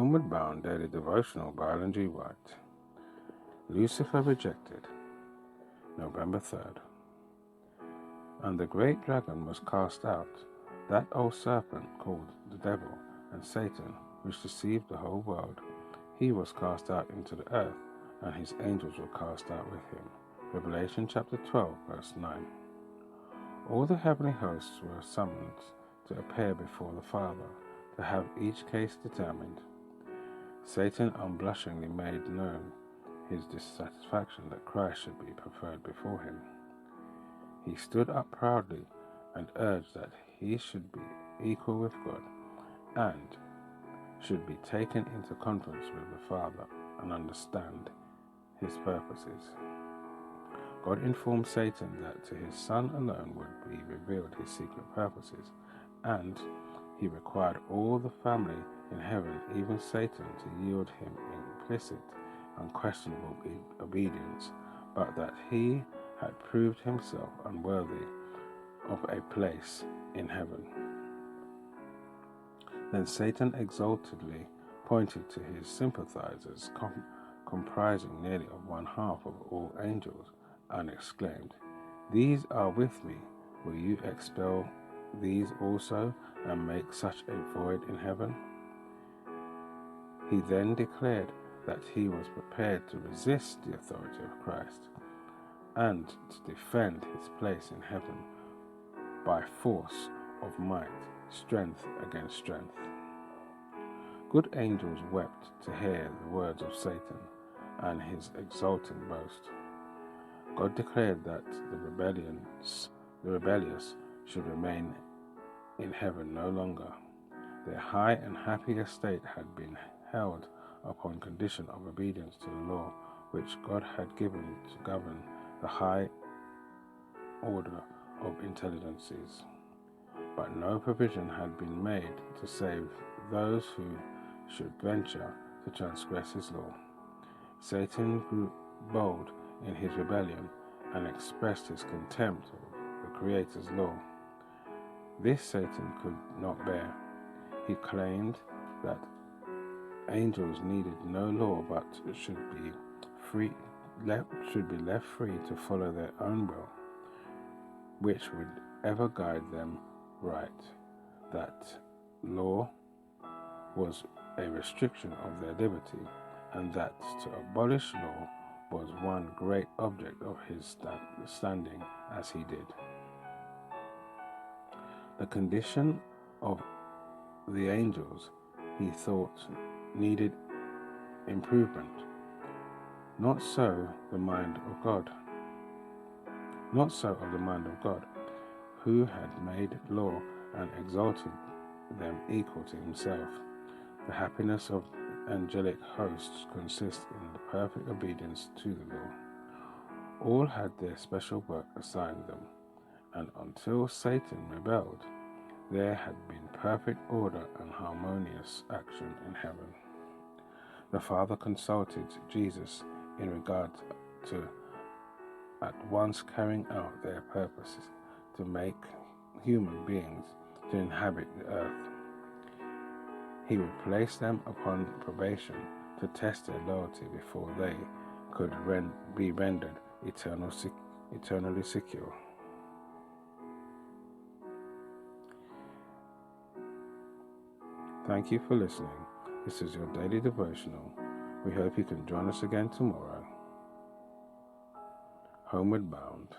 Homeward Bound Daily Devotional by Ellen G. White. Lucifer Ejected, November 3rd. And the great dragon was cast out, that old serpent called the devil and Satan, which deceived the whole world. He was cast out into the earth, and his angels were cast out with him. Revelation chapter 12, verse 9. All the heavenly hosts were summoned to appear before the Father, to have each case determined. Satan unblushingly made known his dissatisfaction that Christ should be preferred before him. He stood up proudly and urged that he should be equal with God and should be taken into conference with the Father and understand his purposes. God informed Satan that to his Son alone would be revealed his secret purposes, and he required all the family in heaven, even Satan, to yield him implicit, unquestionable obedience, but that he had proved himself unworthy of a place in heaven. Then Satan exultingly pointed to his sympathisers, comprising nearly of one half of all angels, and exclaimed, "These are with me. Will you expel these also, and make such a void in heaven?" He then declared that he was prepared to resist the authority of Christ and to defend his place in heaven by force of might, strength against strength. Good angels wept to hear the words of Satan and his exulting boast. God declared that the rebellious should remain in heaven no longer. Their high and happy estate had been held upon condition of obedience to the law which God had given to govern the high order of intelligences. But no provision had been made to save those who should venture to transgress his law. Satan grew bold in his rebellion and expressed his contempt of the Creator's law. This Satan could not bear. He claimed that angels needed no law, but should be left free to follow their own will, which would ever guide them right. That law was a restriction of their liberty, and that to abolish law was one great object of his standing as he did. The condition of the angels, he thought, needed improvement. Not so the mind of God. Not so of the mind of God, who had made law and exalted them equal to himself. The happiness of angelic hosts consists in the perfect obedience to the law. All had their special work assigned them, and until Satan rebelled, there had been perfect order and harmonious action in heaven. The Father consulted Jesus in regard to at once carrying out their purposes to make human beings to inhabit the earth. He would place them upon probation to test their loyalty before they could be rendered eternally secure. Thank you for listening. This is your daily devotional. We hope you can join us again tomorrow. Homeward Bound.